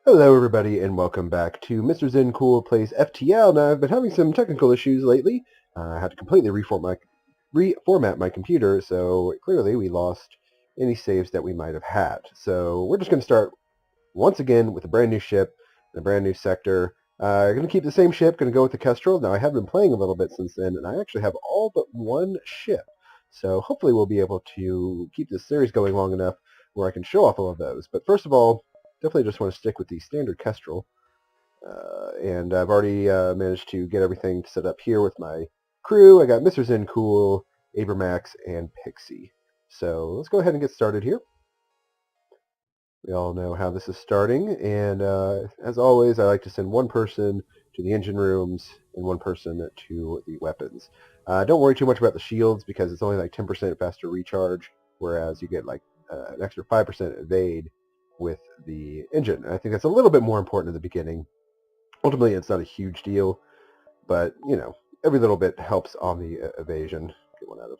Hello everybody and welcome back to Mr. Zen Cool Plays FTL. Now I've been having some technical issues lately. I had to completely reformat my computer, so clearly we lost any saves that we might have had. So we're just going to start once again with a brand new ship and a brand new sector. Going to keep the same ship, going to go with the Kestrel. Now I have been playing a little bit since then, and I actually have all but one ship. So hopefully we'll be able to keep this series going long enough where I can show off all of those. But first of all, definitely just want to stick with the standard Kestrel. And I've already managed to get everything set up here with my crew. I got Mr. Zen Cool, Abramax, and Pixie. So let's go ahead and get started here. We all know how this is starting, and as always, I like to send one person to the engine rooms and one person to the weapons. Don't worry too much about the shields because it's only like 10% faster recharge, whereas you get like an extra 5% evade with the engine. And I think that's a little bit more important in the beginning. Ultimately, it's not a huge deal, but, you know, every little bit helps on the evasion. Get one out of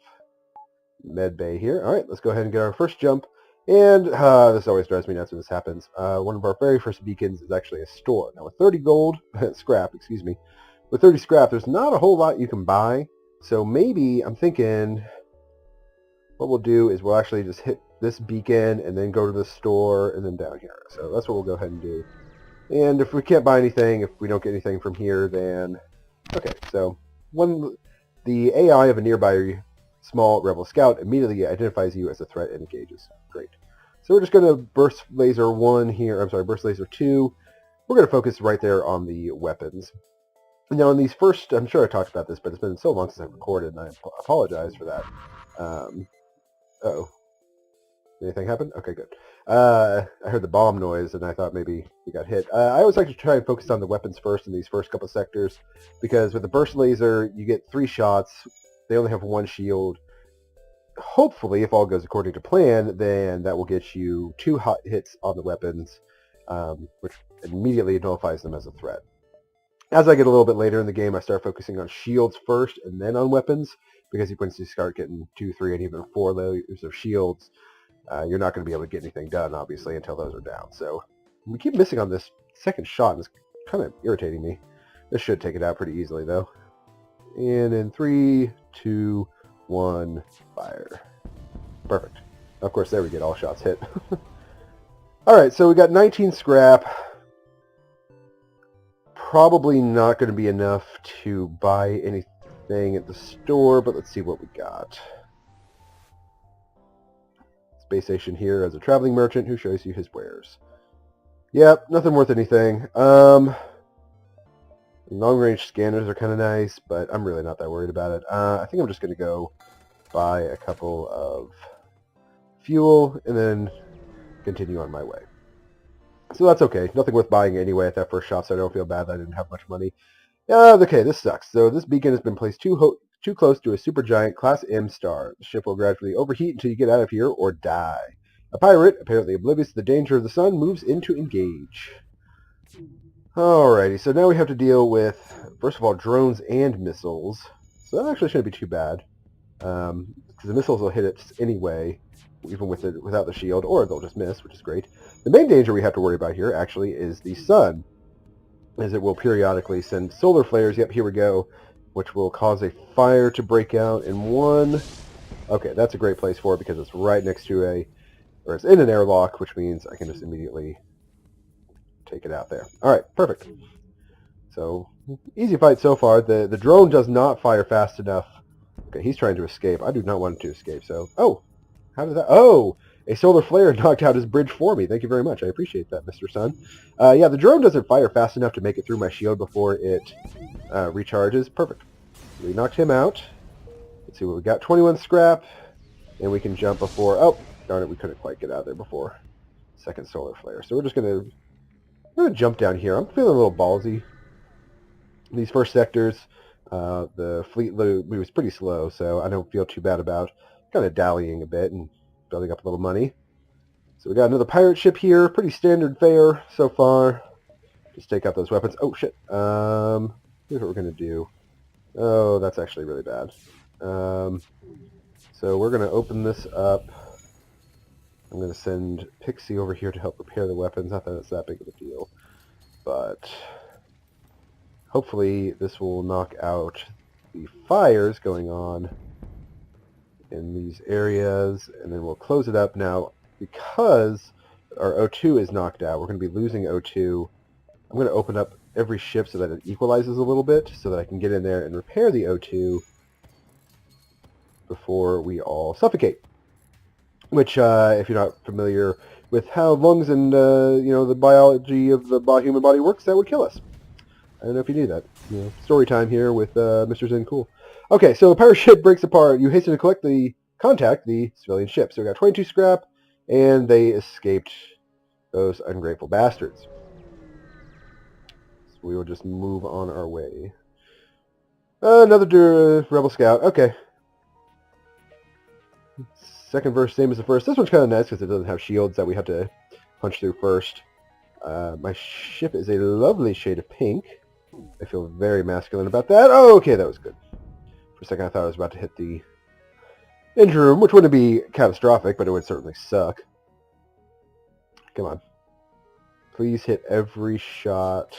med bay here. All right, let's go ahead and get our first jump. And this always drives me nuts when this happens. One of our very first beacons is actually a store. Now, with 30 gold, scrap, excuse me, with 30 scrap, there's not a whole lot you can buy. So maybe I'm thinking what we'll do is we'll actually just hit this beacon and then go to the store and then down here. So that's what we'll go ahead and do. And if we can't buy anything, if we don't get anything from here, then okay. So when the AI of a nearby small rebel scout immediately identifies you as a threat and engages. Great. So we're just going to burst laser 1 here. I'm sorry, burst laser 2. We're going to focus right there on the weapons. Now, in these first, I'm sure I talked about this, but it's been so long since I recorded, and I apologize for that. Uh-oh. Anything happen? Okay, good. I heard the bomb noise, and I thought maybe we got hit. I always like to try and focus on the weapons first in these first couple sectors, because with the burst laser, you get 3 shots. They only have 1 shield. Hopefully, if all goes according to plan, then that will get you 2 hot hits on the weapons, which immediately nullifies them as a threat. As I get a little bit later in the game, I start focusing on shields first and then on weapons, because once you start getting 2, 3, and even 4 layers of shields, you're not going to be able to get anything done, obviously, until those are down. So we keep missing on this second shot, and it's kind of irritating me. This should take it out pretty easily, though. And in 3, 2, 1, fire. Perfect. Of course, there we get all shots hit. Alright, so we got 19 scrap. Probably not going to be enough to buy anything at the store, but let's see what we got. Space station here as a traveling merchant who shows you his wares. Yep, nothing worth anything. Long-range scanners are kind of nice, but I'm really not that worried about it. I think I'm just going to go buy a couple of fuel and then continue on my way. So that's okay. Nothing worth buying anyway at that first shop, so I don't feel bad that I didn't have much money. Okay, this sucks. So this beacon has been placed too close to a supergiant Class M star. The ship will gradually overheat until you get out of here or die. A pirate, apparently oblivious to the danger of the sun, moves in to engage. Alrighty, so now we have to deal with, first of all, drones and missiles. So that actually shouldn't be too bad, because the missiles will hit it anyway, even without the shield, or they'll just miss, which is great. The main danger we have to worry about here, actually, is the sun, as it will periodically send solar flares, yep, here we go, which will cause a fire to break out in one. Okay, that's a great place for it, because it's right next to or it's in an airlock, which means I can just immediately take it out there. Alright, perfect. So, easy fight so far. The drone does not fire fast enough. Okay, he's trying to escape. I do not want him to escape, so... Oh! How did that... Oh! A solar flare knocked out his bridge for me. Thank you very much. I appreciate that, Mr. Sun. Yeah, the drone doesn't fire fast enough to make it through my shield before it recharges. Perfect. So we knocked him out. Let's see what we got. 21 scrap. And we can jump before... Oh! Darn it, we couldn't quite get out there before second solar flare. So we're just going to jump down here. I'm feeling a little ballsy. These first sectors, the fleet moves pretty slow, so I don't feel too bad about kind of dallying a bit and building up a little money. So we got another pirate ship here. Pretty standard fare so far. Just take out those weapons. Oh, shit. Here's what we're going to do. Oh, that's actually really bad. So we're going to open this up. I'm going to send Pixie over here to help repair the weapons. Not that it's that big of a deal. but hopefully this will knock out the fires going on in these areas, and then we'll close it up. Now, because our O2 is knocked out, we're going to be losing O2. I'm going to open up every ship so that it equalizes a little bit, so that I can get in there and repair the O2 before we all suffocate. Which, if you're not familiar with how lungs and the biology of the human body works, that would kill us. I don't know if you knew that. Story time here with Mr. Zen Cool. Okay, so a pirate ship breaks apart. You hasten to contact the civilian ship. So we got 22 scrap, and they escaped, those ungrateful bastards. So we will just move on our way. Another rebel scout. Okay. Second verse, same as the first. This one's kind of nice because it doesn't have shields that we have to punch through first. My ship is a lovely shade of pink. I feel very masculine about that. Oh, okay, that was good. For a second I thought I was about to hit the engine room, which wouldn't be catastrophic, but it would certainly suck. Come on. Please hit every shot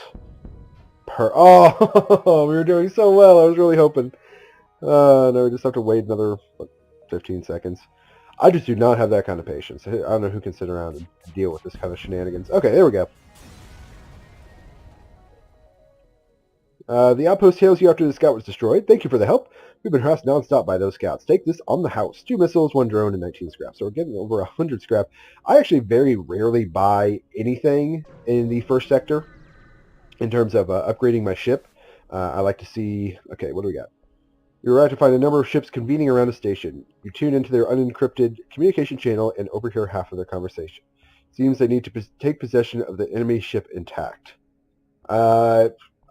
per... Oh, we were doing so well. I was really hoping. No, we just have to wait another, 15 seconds. I just do not have that kind of patience. I don't know who can sit around and deal with this kind of shenanigans. Okay, there we go. The outpost hails you after the scout was destroyed. Thank you for the help. We've been harassed non-stop by those scouts. Take this on the house. 2 missiles, 1 drone, and 19 scrap. So we're getting over 100 scrap. I actually very rarely buy anything in the first sector in terms of upgrading my ship. I like to see... Okay, what do we got? You arrive to find a number of ships convening around a station. You tune into their unencrypted communication channel and overhear half of their conversation. Seems they need to take possession of the enemy ship intact.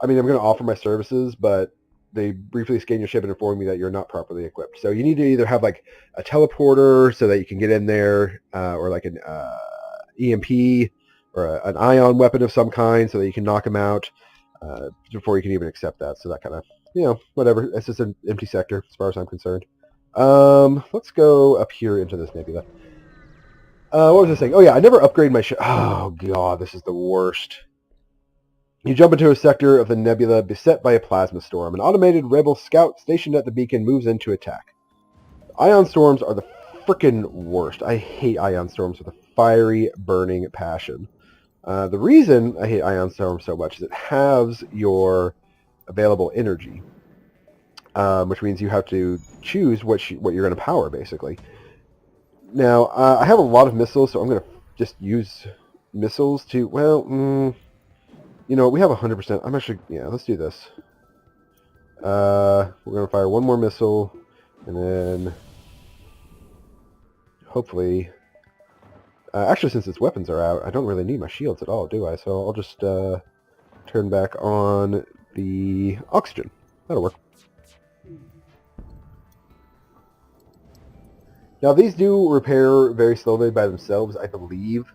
I mean, I'm going to offer my services, but they briefly scan your ship and inform me that you're not properly equipped. So you need to either have like a teleporter so that you can get in there, or like an EMP or an ion weapon of some kind so that you can knock them out before you can even accept that. So that kind of, whatever. It's just an empty sector as far as I'm concerned. Let's go up here into this nebula. What was I saying? Oh yeah, I never upgrade my ship. Oh god, this is the worst. You jump into a sector of the nebula beset by a plasma storm. An automated rebel scout stationed at the beacon moves in to attack. Ion storms are the frickin' worst. I hate ion storms with a fiery, burning passion. The reason I hate ion storms so much is it halves your available energy, which means you have to choose what you're going to power, basically. Now, I have a lot of missiles, so I'm going to just use missiles to, well, we have 100%. I'm actually, let's do this. We're going to fire one more missile, and then hopefully... actually, since its weapons are out, I don't really need my shields at all, do I? So I'll just turn back on the oxygen. That'll work. Now, these do repair very slowly by themselves, I believe.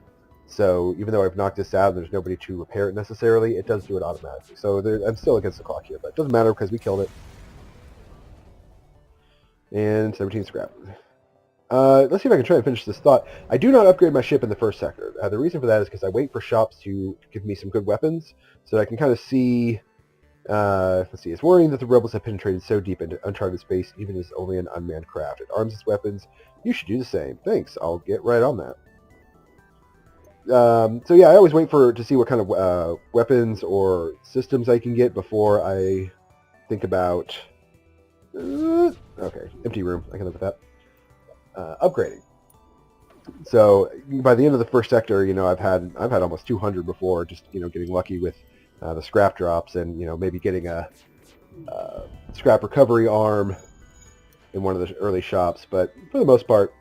So even though I've knocked this out and there's nobody to repair it necessarily, it does do it automatically. So I'm still against the clock here, but it doesn't matter because we killed it. And 17 scrap. Let's see if I can try and finish this thought. I do not upgrade my ship in the first sector. The reason for that is because I wait for shops to give me some good weapons so that I can kind of see... let's see. It's worrying that the rebels have penetrated so deep into uncharted space, even as only an unmanned craft. It arms its weapons. You should do the same. Thanks. I'll get right on that. So yeah, I always wait to see what kind of weapons or systems I can get before I think about... okay, empty room. I can live with that. Upgrading. So by the end of the first sector, I've had almost 200 before, just getting lucky with the scrap drops and maybe getting a scrap recovery arm in one of the early shops. But for the most part,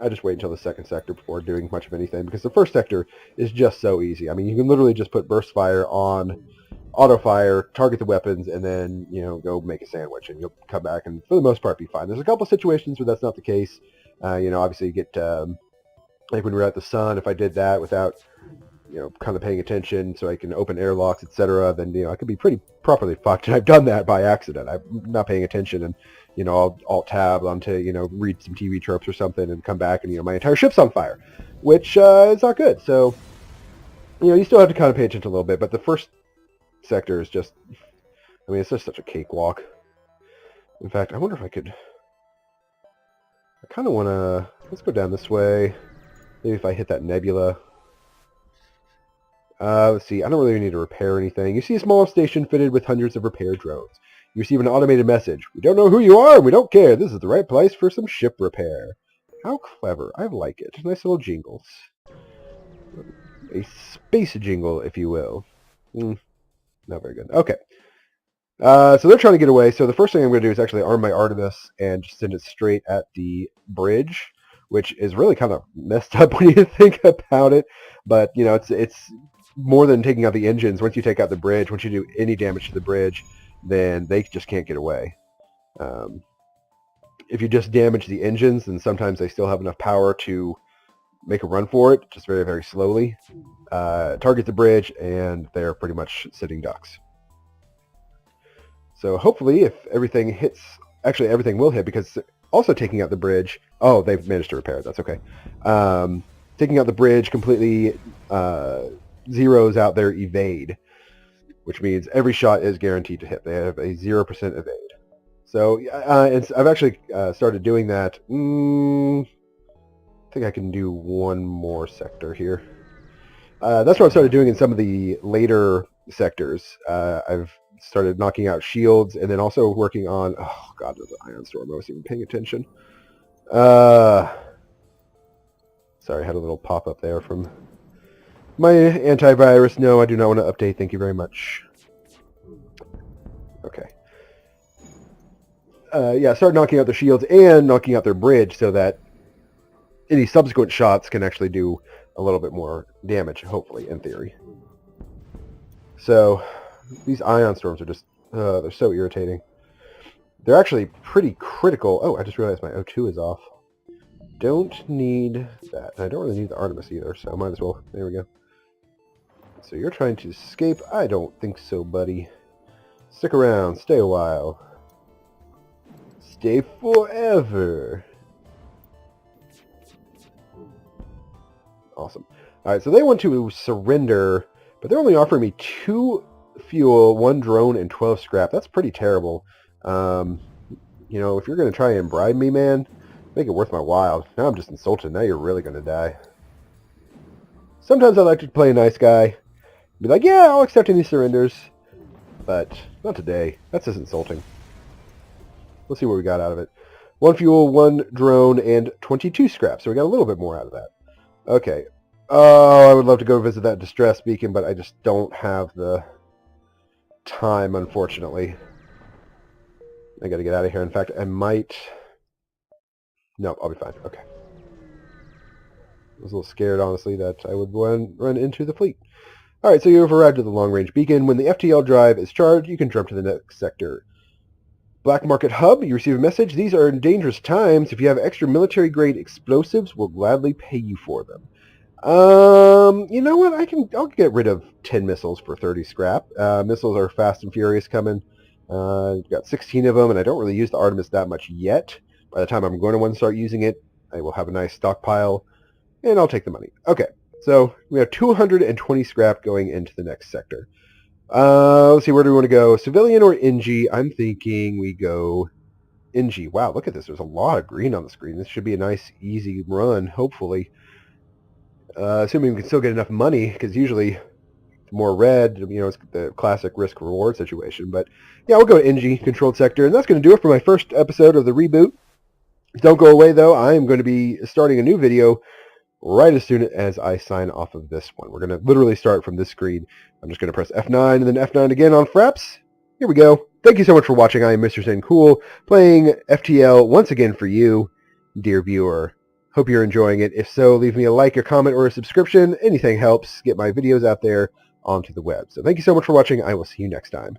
I just wait until the second sector before doing much of anything, because the first sector is just so easy. I mean, you can literally just put burst fire on auto fire, target the weapons, and then go make a sandwich, and you'll come back and for the most part be fine. There's a couple of situations where that's not the case. Obviously you get like when we're at the sun, if I did that without kind of paying attention so I can open airlocks, etc., then I could be pretty properly fucked. And I've done that by accident. I'm not paying attention, and I'll alt tab onto read some TV tropes or something, and come back and my entire ship's on fire, which is not good. So you still have to kind of pay attention a little bit. But the first sector is just, I mean, it's just such a cakewalk. In fact, I wonder if I could, I kind of want to, let's go down this way. Maybe if I hit that nebula. Let's see, I don't really need to repair anything. You see a small station fitted with hundreds of repair drones. You receive an automated message. We don't know who you are, and we don't care. This is the right place for some ship repair. How clever. I like it. Nice little jingles. A space jingle, if you will. Not very good. Okay. So they're trying to get away. So the first thing I'm going to do is actually arm my Artemis and just send it straight at the bridge, which is really kind of messed up when you think about it. But, you know, it's more than taking out the engines. Once you take out the bridge, once you do any damage to the bridge, then they just can't get away. If you just damage the engines, then sometimes they still have enough power to make a run for it, just very, very slowly. Target the bridge, and they're pretty much sitting ducks. So hopefully, if everything hits, actually everything will hit, because also taking out the bridge, oh, they've managed to repair it, that's okay. Taking out the bridge completely zeroes out their evade, which means every shot is guaranteed to hit. They have a 0% evade. So I've actually started doing that. I think I can do one more sector here. That's what I've started doing in some of the later sectors. I've started knocking out shields, and then also working on, oh god, there's an ion storm. I wasn't even paying attention. Sorry, I had a little pop-up there from my antivirus. No, I do not want to update. Thank you very much. Okay. Yeah, start knocking out the shields and knocking out their bridge so that any subsequent shots can actually do a little bit more damage, hopefully, in theory. So, these ion storms are just, they're so irritating. They're actually pretty critical. Oh, I just realized my O2 is off. Don't need that. I don't really need the Artemis either, so I might as well. There we go. So you're trying to escape? I don't think so, buddy. Stick around. Stay a while. Stay forever. Awesome. Alright, so they want to surrender, but they're only offering me 2 fuel, 1 drone, and 12 scrap. That's pretty terrible. You know, if you're going to try and bribe me, man, make it worth my while. Now I'm just insulted. Now you're really going to die. Sometimes I like to play a nice guy. Be like, yeah, I'll accept any surrenders. But not today. That's just insulting. Let's see what we got out of it. 1 fuel, 1 drone, and 22 scrap. So we got a little bit more out of that. Okay. Oh, I would love to go visit that distress beacon, but I just don't have the time, unfortunately. I gotta get out of here. In fact, I might... No, I'll be fine. Okay. I was a little scared, honestly, that I would run into the fleet. Alright, so you've arrived at the long-range beacon. When the FTL drive is charged, you can jump to the next sector. Black Market Hub, you receive a message. These are dangerous times. If you have extra military-grade explosives, we'll gladly pay you for them. You know what? I'll get rid of 10 missiles for 30 scrap. Missiles are fast and furious coming. Got 16 of them, and I don't really use the Artemis that much yet. By the time I'm going to want to start using it, I will have a nice stockpile, and I'll take the money. Okay, so we have 220 scrap going into the next sector. Let's see, where do we want to go? Civilian or NG? I'm thinking we go NG. Wow, look at this. There's a lot of green on the screen. This should be a nice, easy run, hopefully. Assuming we can still get enough money, because usually more red, you know, it's the classic risk-reward situation. But yeah, we'll go to NG, controlled sector, and that's going to do it for my first episode of the reboot. Don't go away, though. I am going to be starting a new video right as soon as I sign off of this one. We're going to literally start from this screen. I'm just going to press F9 and then F9 again on Fraps. Here we go. Thank you so much for watching. I am Mr. Zen Cool, playing FTL once again for you, dear viewer. Hope you're enjoying it. If so, leave me a like, a comment, or a subscription. Anything helps get my videos out there onto the web. So thank you so much for watching. I will see you next time.